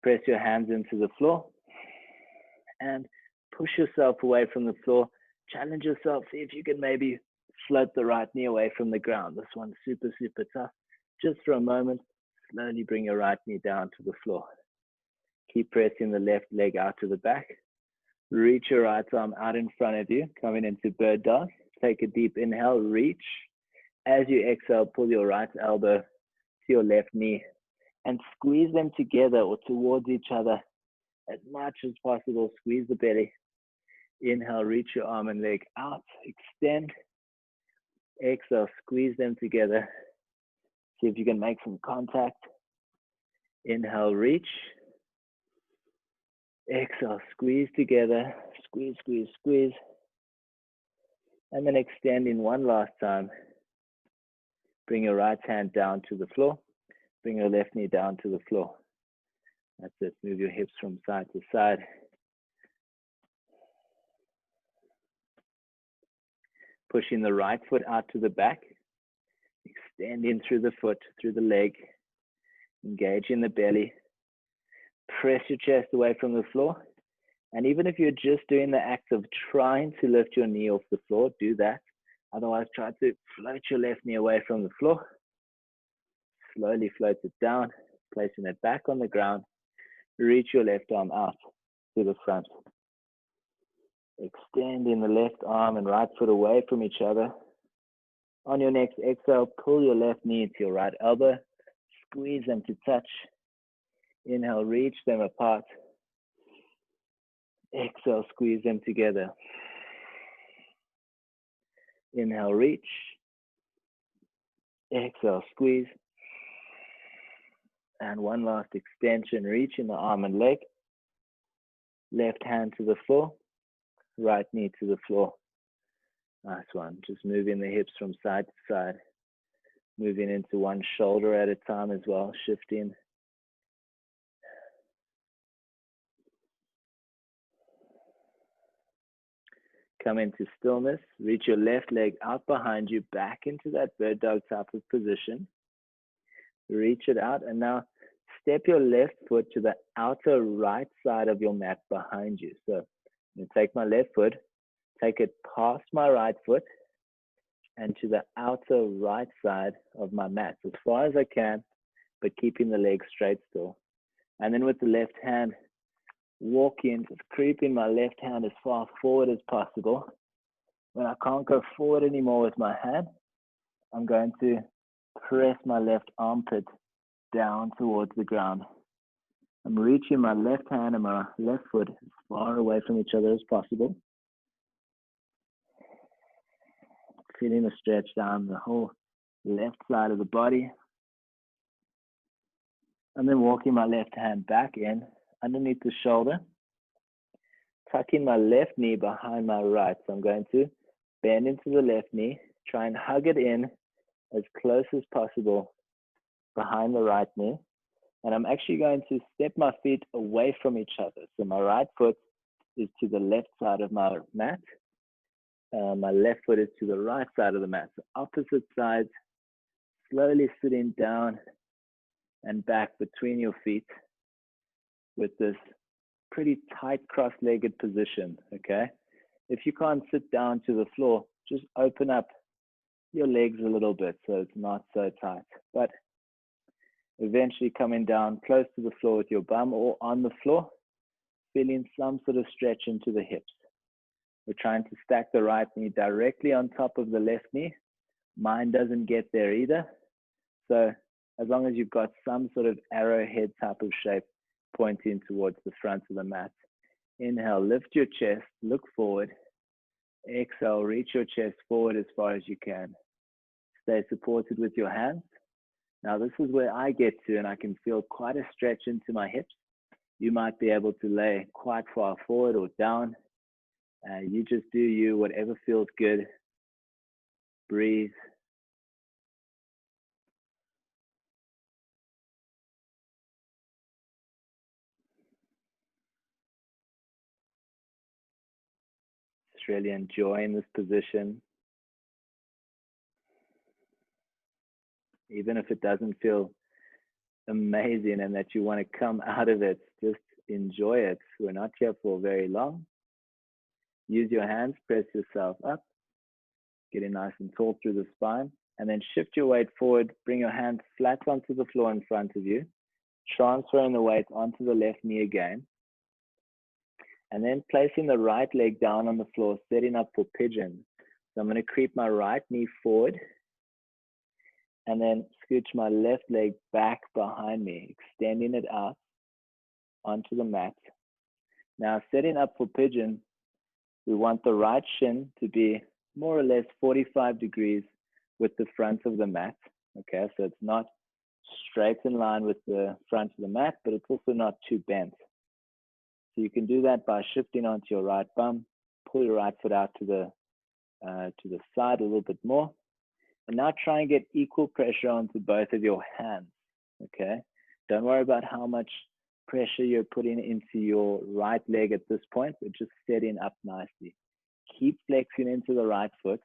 Press your hands into the floor and push yourself away from the floor. Challenge yourself, see if you can maybe float the right knee away from the ground. This one's super, super tough. Just for a moment, slowly bring your right knee down to the floor. Keep pressing the left leg out to the back. Reach your right arm out in front of you, coming into bird dog. Take a deep inhale, reach. As you exhale, pull your right elbow to your left knee and squeeze them together or towards each other as much as possible. Squeeze the belly. Inhale, reach your arm and leg out, extend. Exhale, squeeze them together. See if you can make some contact. Inhale, reach. Exhale, squeeze together. Squeeze, squeeze, squeeze. And then extending one last time. Bring your right hand down to the floor. Bring your left knee down to the floor. That's it. Move your hips from side to side. Pushing the right foot out to the back. Extending through the foot, through the leg. Engaging the belly. Press your chest away from the floor. And even if you're just doing the act of trying to lift your knee off the floor, do that. Otherwise, try to float your left knee away from the floor. Slowly float it down, placing it back on the ground. Reach your left arm out to the front. Extending the left arm and right foot away from each other. On your next exhale, pull your left knee into your right elbow. Squeeze them to touch. Inhale, reach them apart. Exhale, squeeze them together. Inhale, reach. Exhale, squeeze. And one last extension, reaching the arm and leg. Left hand to the floor. Right knee to the floor. Nice one. Just moving the hips from side to side. Moving into one shoulder at a time as well, shifting. Come into stillness. Reach your left leg out behind you, back into that bird dog type of position. Reach it out, and now step your left foot to the outer right side of your mat behind you. So I'm going to take my left foot, take it past my right foot, and to the outer right side of my mat, as far as I can, but keeping the leg straight still. And then with the left hand, walking, just creeping my left hand as far forward as possible. When I can't go forward anymore with my hand, I'm going to press my left armpit down towards the ground. I'm reaching my left hand and my left foot as far away from each other as possible. Feeling the stretch down the whole left side of the body. And then walking my left hand back in underneath the shoulder, tucking my left knee behind my right. So I'm going to bend into the left knee, try and hug it in as close as possible behind the right knee. And I'm actually going to step my feet away from each other. So my right foot is to the left side of my mat. My left foot is to the right side of the mat. So opposite sides, slowly sitting down and back between your feet with this pretty tight cross-legged position, okay? If you can't sit down to the floor, just open up your legs a little bit so it's not so tight. But eventually coming down close to the floor with your bum or on the floor, feeling some sort of stretch into the hips. We're trying to stack the right knee directly on top of the left knee. Mine doesn't get there either. So as long as you've got some sort of arrowhead type of shape pointing towards the front of the mat. Inhale, lift your chest, look forward. Exhale, reach your chest forward as far as you can. Stay supported with your hands. Now this is where I get to, and I can feel quite a stretch into my hips. You might be able to lay quite far forward or down. You just do you, whatever feels good. Breathe. Just really enjoying this position. even if it doesn't feel amazing and that you want to come out of it, just enjoy it. We're not here for very long. Use your hands, press yourself up, getting nice and tall through the spine, and then shift your weight forward, bring your hands flat onto the floor in front of you, transferring the weight onto the left knee again, and then placing the right leg down on the floor, setting up for pigeon. So I'm going to creep my right knee forward and then scooch my left leg back behind me, extending it out onto the mat. Now, setting up for pigeon, we want the right shin to be more or less 45 degrees with the front of the mat. Okay, so it's not straight in line with the front of the mat, but it's also not too bent. So you can do that by shifting onto your right bum, pull your right foot out to the side a little bit more. And now try and get equal pressure onto both of your hands, okay? Don't worry about how much pressure you're putting into your right leg at this point. We're just setting up nicely. Keep flexing into the right foot,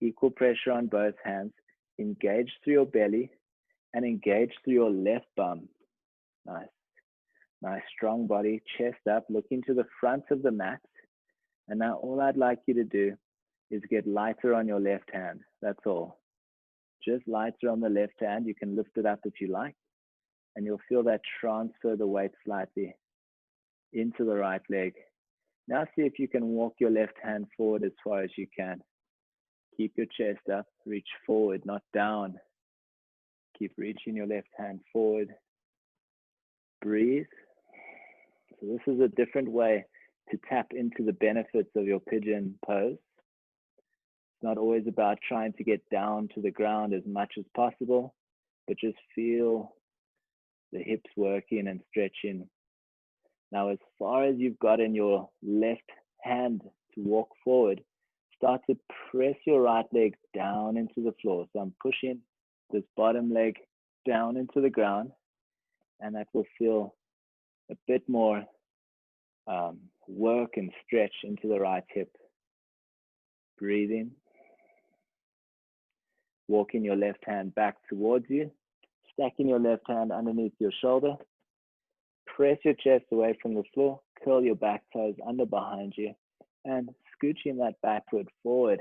equal pressure on both hands, engage through your belly, and engage through your left bum. Nice. Nice, strong body, chest up, looking to the front of the mat. And now all I'd like you to do is get lighter on your left hand. That's all. Just lighter on the left hand. You can lift it up if you like. And you'll feel that transfer the weight slightly into the right leg. Now see if you can walk your left hand forward as far as you can. Keep your chest up. Reach forward, not down. Keep reaching your left hand forward. Breathe. So this is a different way to tap into the benefits of your pigeon pose. It's not always about trying to get down to the ground as much as possible, but just feel the hips working and stretching. Now, as far as you've got in your left hand to walk forward, start to press your right leg down into the floor. So I'm pushing this bottom leg down into the ground, and that will feel a bit more work and stretch into the right hip. Breathing. Walking your left hand back towards you. Stacking your left hand underneath your shoulder. Press your chest away from the floor. Curl your back toes under behind you. And scooching that back foot forward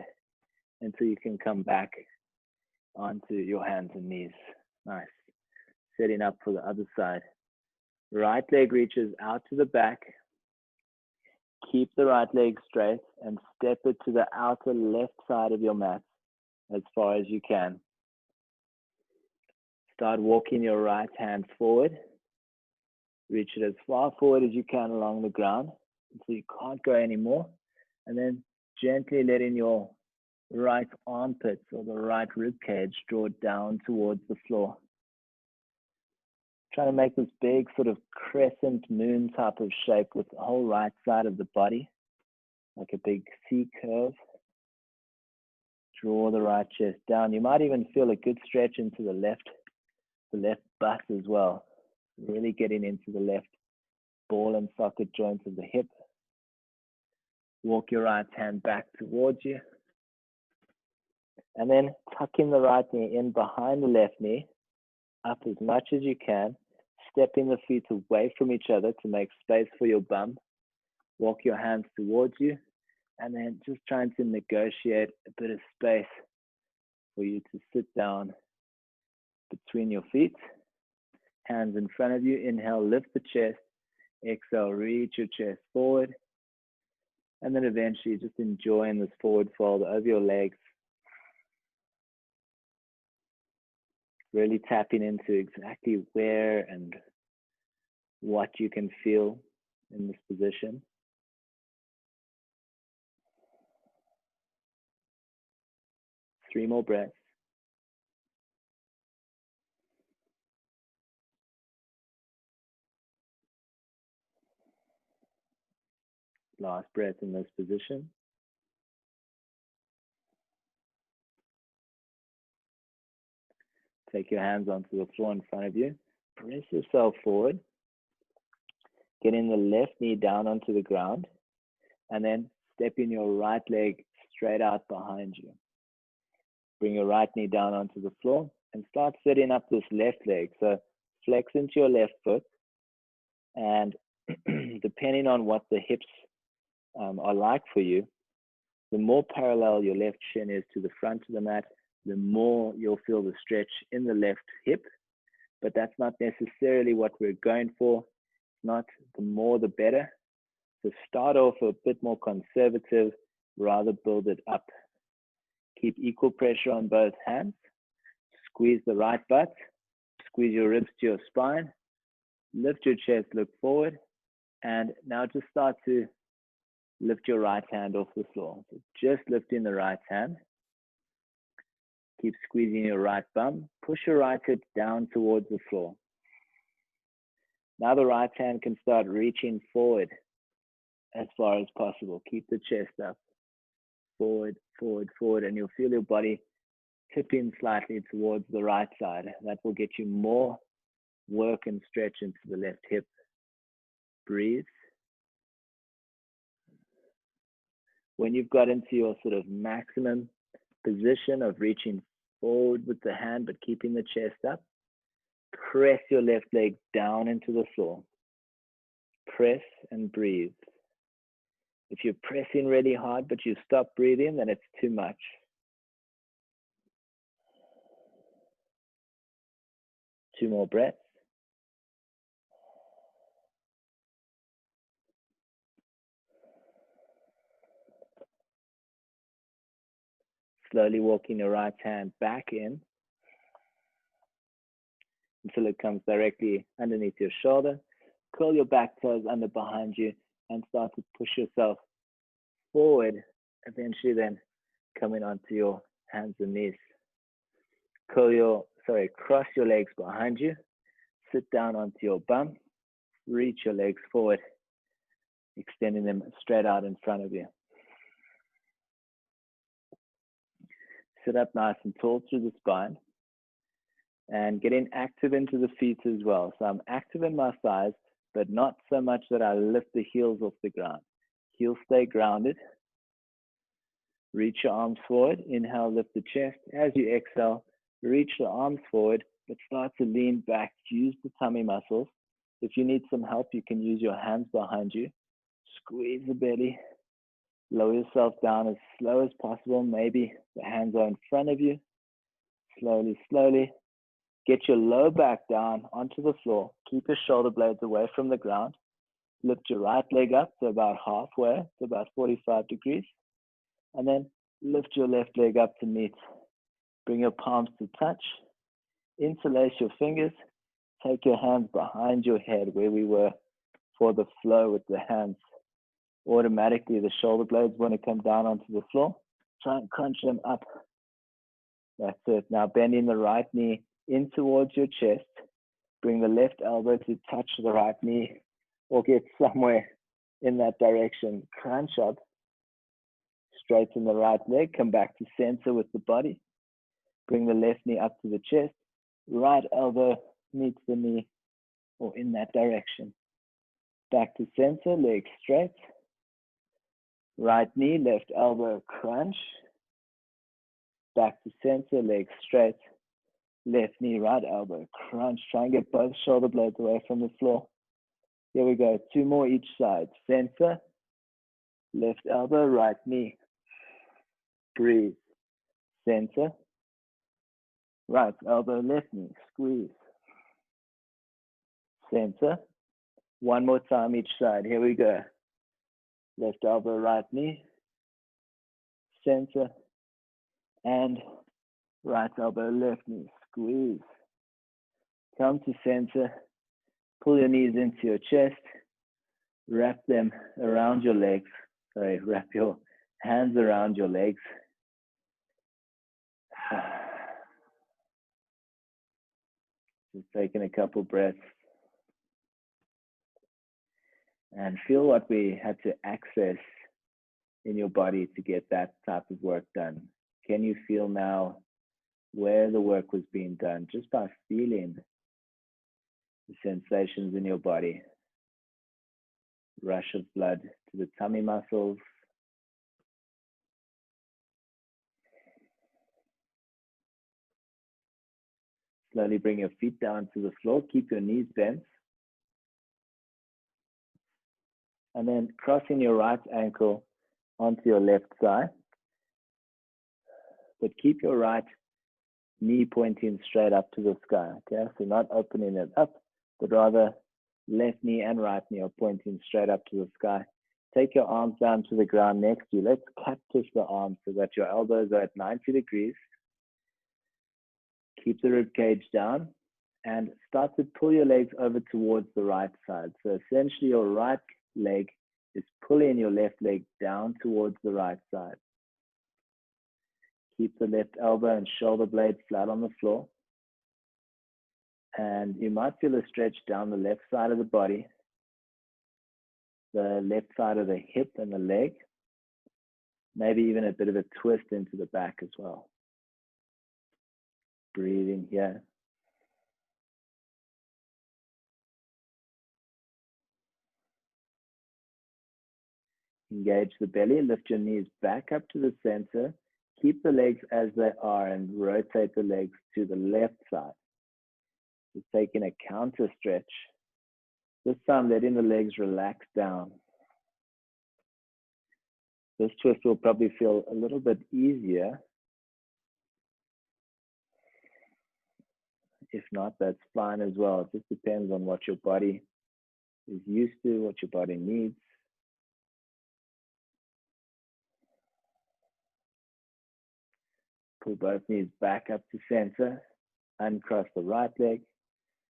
until you can come back onto your hands and knees. Nice. Setting up for the other side. Right leg reaches out to the back. Keep the right leg straight and step it to the outer left side of your mat as far as you can. Start walking your right hand forward. Reach it as far forward as you can along the ground until you can't go anymore. And then gently letting your right armpits or the right rib cage draw down towards the floor. Trying to make this big sort of crescent moon type of shape with the whole right side of the body, like a big C curve. Draw the right chest down. You might even feel a good stretch into the left butt as well. Really getting into the left ball and socket joints of the hip. Walk your right hand back towards you. And then tucking the right knee in behind the left knee, up as much as you can, stepping the feet away from each other to make space for your bum. Walk your hands towards you, and then just trying to negotiate a bit of space for you to sit down between your feet. Hands in front of you. Inhale, lift the chest. Exhale, reach your chest forward. And then eventually just enjoying this forward fold over your legs. Really tapping into exactly where and what you can feel in this position. Three more breaths. Last breath in this position. Take your hands onto the floor in front of you. Press yourself forward. Getting the left knee down onto the ground. And then stepping your right leg straight out behind you. Bring your right knee down onto the floor. and start setting up this left leg. So flex into your left foot, and depending on what the hips are like for you, the more parallel your left shin is to the front of the mat, the more you'll feel the stretch in the left hip. But that's not necessarily what we're going for. Not the more the better. So start off a bit more conservative, rather build it up. Keep equal pressure on both hands. Squeeze the right butt. Squeeze your ribs to your spine. Lift your chest, look forward. And now just start to lift your right hand off the floor. So just lifting the right hand. Keep squeezing your right bum. Push your right hip down towards the floor. Now the right hand can start reaching forward as far as possible. Keep the chest up. Forward, forward, forward. And you'll feel your body tipping slightly towards the right side. That will get you more work and stretch into the left hip. Breathe. When you've got into your sort of maximum position of reaching forward with the hand but keeping the chest up, press your left leg down into the floor. Press and breathe. If you're pressing really hard but you stop breathing, then it's too much. Two more breaths. Slowly walking your right hand back in until it comes directly underneath your shoulder. Curl your back toes under behind you and start to push yourself forward, eventually then coming onto your hands and knees. Cross your legs behind you, sit down onto your bum, reach your legs forward, extending them straight out in front of you. Sit up nice and tall through the spine and getting active into the feet as well. So I'm active in my thighs, but not so much that I lift the heels off the ground. Heels stay grounded. Reach your arms forward. Inhale, lift the chest. As you exhale, reach the arms forward, but start to lean back. Use the tummy muscles. If you need some help, you can use your hands behind you. Squeeze the belly. Lower yourself down as slow as possible. Maybe the hands are in front of you. Slowly, slowly. Get your low back down onto the floor. Keep your shoulder blades away from the ground. Lift your right leg up to about halfway, to about 45 degrees. And then lift your left leg up to meet. Bring your palms to touch. Interlace your fingers. Take your hands behind your head where we were for the flow with the hands. Automatically, the shoulder blades want to come down onto the floor. Try and crunch them up. That's it. Now bending the right knee in towards your chest. Bring the left elbow to touch the right knee or get somewhere in that direction. Crunch up. Straighten the right leg. Come back to center with the body. Bring the left knee up to the chest. Right elbow meets the knee or in that direction. Back to center, leg straight. Right knee, left elbow, crunch. Back to center, leg straight. Left knee, right elbow, crunch. Try and get both shoulder blades away from the floor. Here we go. Two more each side. Center, left elbow, right knee. Breathe. Center, right elbow, left knee. Squeeze. Center. One more time each side. Here we go. Left elbow, right knee. Center. And right elbow, left knee. Squeeze. Come to center. Pull your knees into your chest. Wrap them around your legs. Sorry, wrap your hands around your legs. Just taking a couple breaths. And feel what we had to access in your body to get that type of work done. Can you feel now where the work was being done just by feeling the sensations in your body? Rush of blood to the tummy muscles. slowly bring your feet down to the floor. Keep your knees bent. And then crossing your right ankle onto your left side. But keep your right knee pointing straight up to the sky. Okay, so not opening it up, but rather left knee and right knee are pointing straight up to the sky. Take your arms down to the ground next to you. Let's cactus the arms so that your elbows are at 90 degrees. Keep the rib cage down and start to pull your legs over towards the right side. So essentially your right leg is pulling your left leg down towards the right side. Keep the left elbow and shoulder blade flat on the floor. And you might feel a stretch down the left side of the body, the left side of the hip and the leg, maybe even a bit of a twist into the back as well. Breathing here. Engage the belly, lift your knees back up to the center. Keep the legs as they are and rotate the legs to the left side. So taking a counter stretch. This time letting the legs relax down. This twist will probably feel a little bit easier. If not, that's fine as well. It just depends on what your body is used to, what your body needs. Pull both knees back up to center. Uncross the right leg.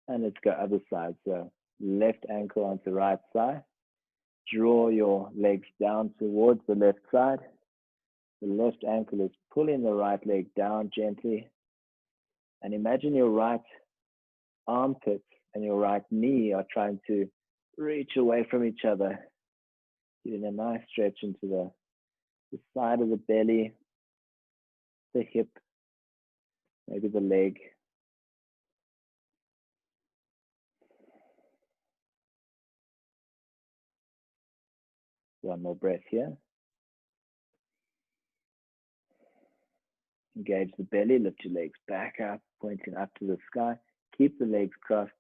And let's go other side. So left ankle onto right side. Draw your legs down towards the left side. The left ankle is pulling the right leg down gently. And imagine your right armpit and your right knee are trying to reach away from each other. Giving a nice stretch into the side of the belly, the hip, maybe the leg. One more breath here. Engage the belly, lift your legs back up, pointing up to the sky. Keep the legs crossed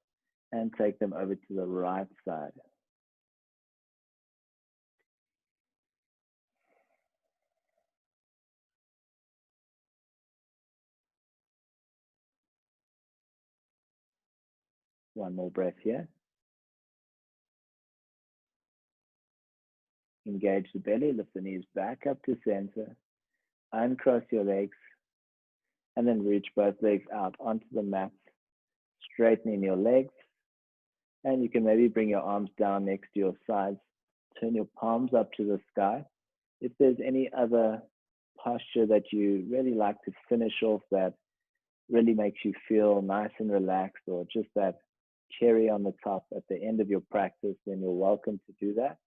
and take them over to the right side. One more breath here. Engage the belly, lift the knees back up to center. Uncross your legs and then reach both legs out onto the mat, straightening your legs. And you can maybe bring your arms down next to your sides. Turn your palms up to the sky. If there's any other posture that you really like to finish off that really makes you feel nice and relaxed, or just that cherry on the top at the end of your practice, then you're welcome to do that.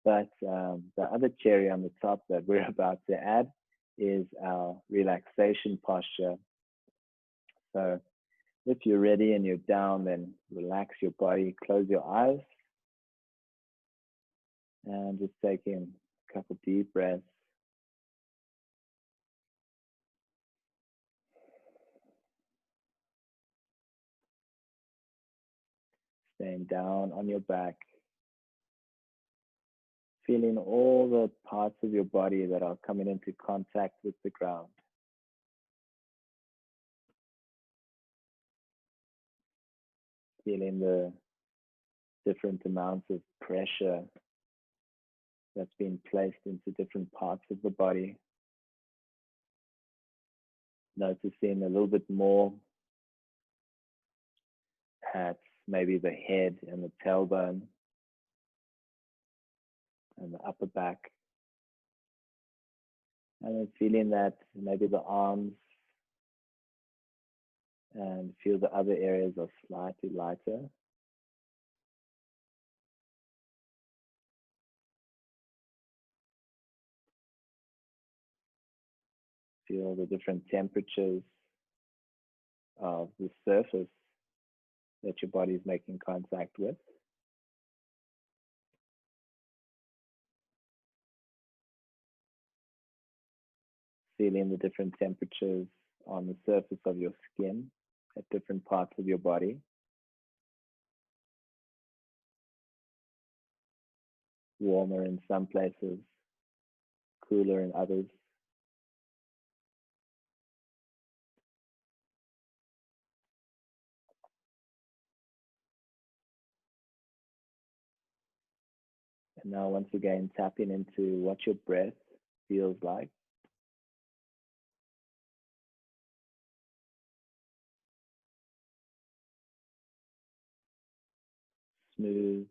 But the other cherry on the top that we're about to add is our relaxation posture. So if you're ready and you're down, then relax your body, close your eyes, and just take in a couple deep breaths. Staying down on your back, feeling all the parts of your body that are coming into contact with the ground. Feeling the different amounts of pressure that's been placed into different parts of the body. Noticing a little bit more at maybe the head and the tailbone and the upper back. And then feeling that maybe the arms, and feel the other areas are slightly lighter. Feel the different temperatures of the surface that your body is making contact with. Feeling the different temperatures on the surface of your skin at different parts of your body. Warmer in some places, cooler in others. And now once again, tapping into what your breath feels like. Smooth,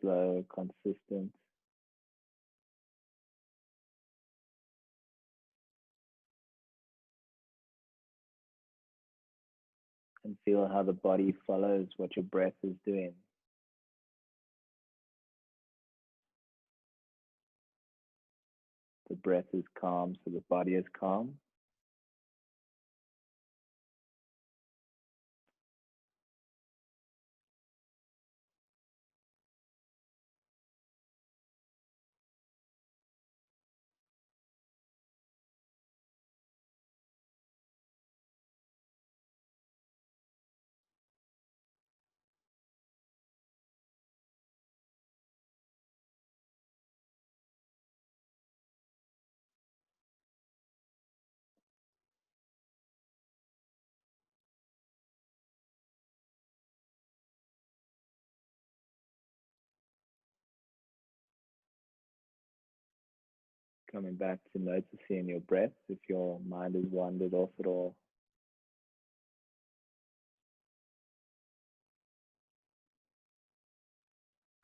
slow, consistent. And feel how the body follows what your breath is doing. The breath is calm, so the body is calm. Coming back to noticing your breath if your mind has wandered off at all.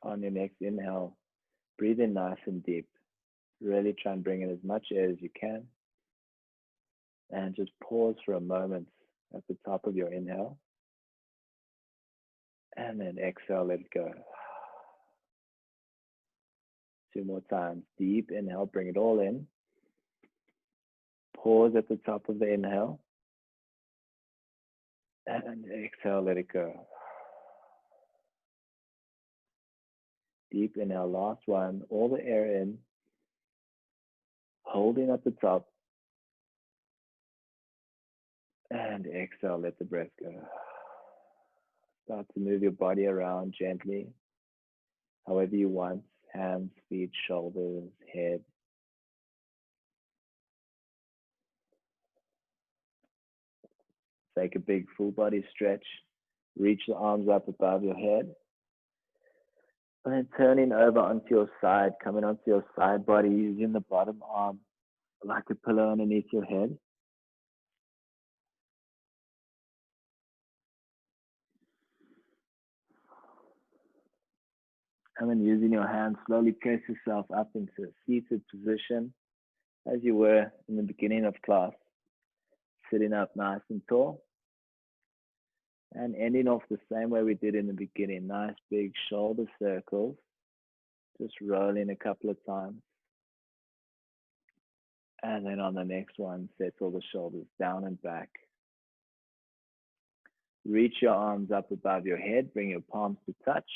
On your next inhale, breathe in nice and deep. Really try and bring in as much air as you can. And just pause for a moment at the top of your inhale. And then exhale, let it go. 2 more times. Deep inhale, bring it all in. Pause at the top of the inhale. And exhale, let it go. Deep inhale, last one. All the air in. Holding at the top. And exhale, let the breath go. Start to move your body around gently, however you want. Hands, feet, shoulders, head. Take a big full body stretch. Reach the arms up above your head. And then turning over onto your side, coming onto your side body, using the bottom arm like a pillow underneath your head. And then using your hands, slowly press yourself up into a seated position as you were in the beginning of class. Sitting up nice and tall. And ending off the same way we did in the beginning. Nice big shoulder circles. Just rolling a couple of times. And then on the next one, settle the shoulders down and back. Reach your arms up above your head. Bring your palms to touch.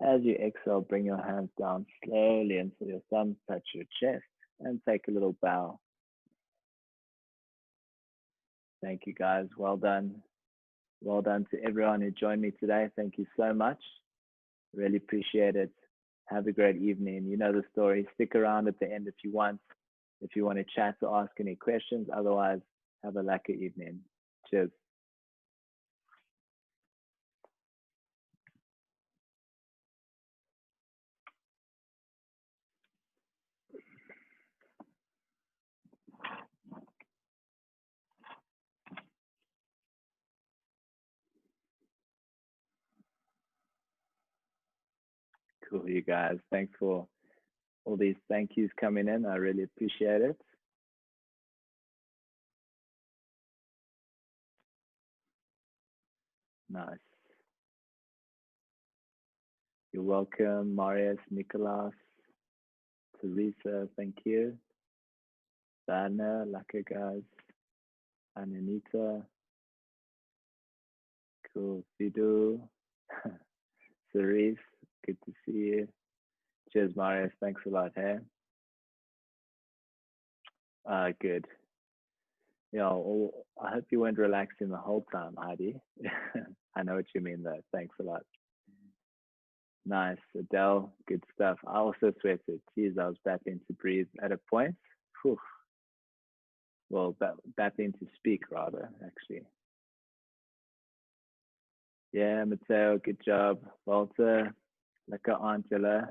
As you exhale, bring your hands down slowly until your thumbs touch your chest. And take a little bow. Thank you, guys. Well done. Well done to everyone who joined me today. Thank you so much. Really appreciate it. Have a great evening. You know the story. Stick around at the end if you want. If you want to chat or ask any questions. Otherwise, have a lacquer evening. Cheers. Cool, you guys. Thanks for all these thank yous coming in. I really appreciate it. Nice. You're welcome, Marius, Nicholas, Teresa, thank you. Dana, Laka, guys. Ananita. Cool. Fidu. Cerise, good to see you. Cheers, Marius. Thanks a lot, hey? Good. Yeah, well, I hope you weren't relaxing the whole time, Heidi. I know what you mean though. Thanks a lot. Nice. Adele, good stuff. I also sweated. Geez, I was battling to breathe at a point. Whew. Well, battling to speak rather, actually. Yeah, Matteo, good job. Walter, lekker Angela.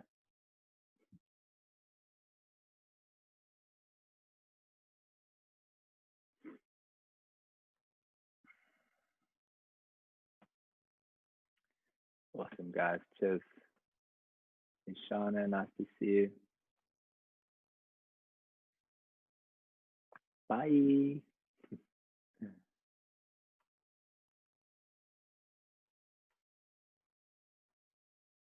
Awesome, guys. Cheers. Ishana, nice to see you. Bye.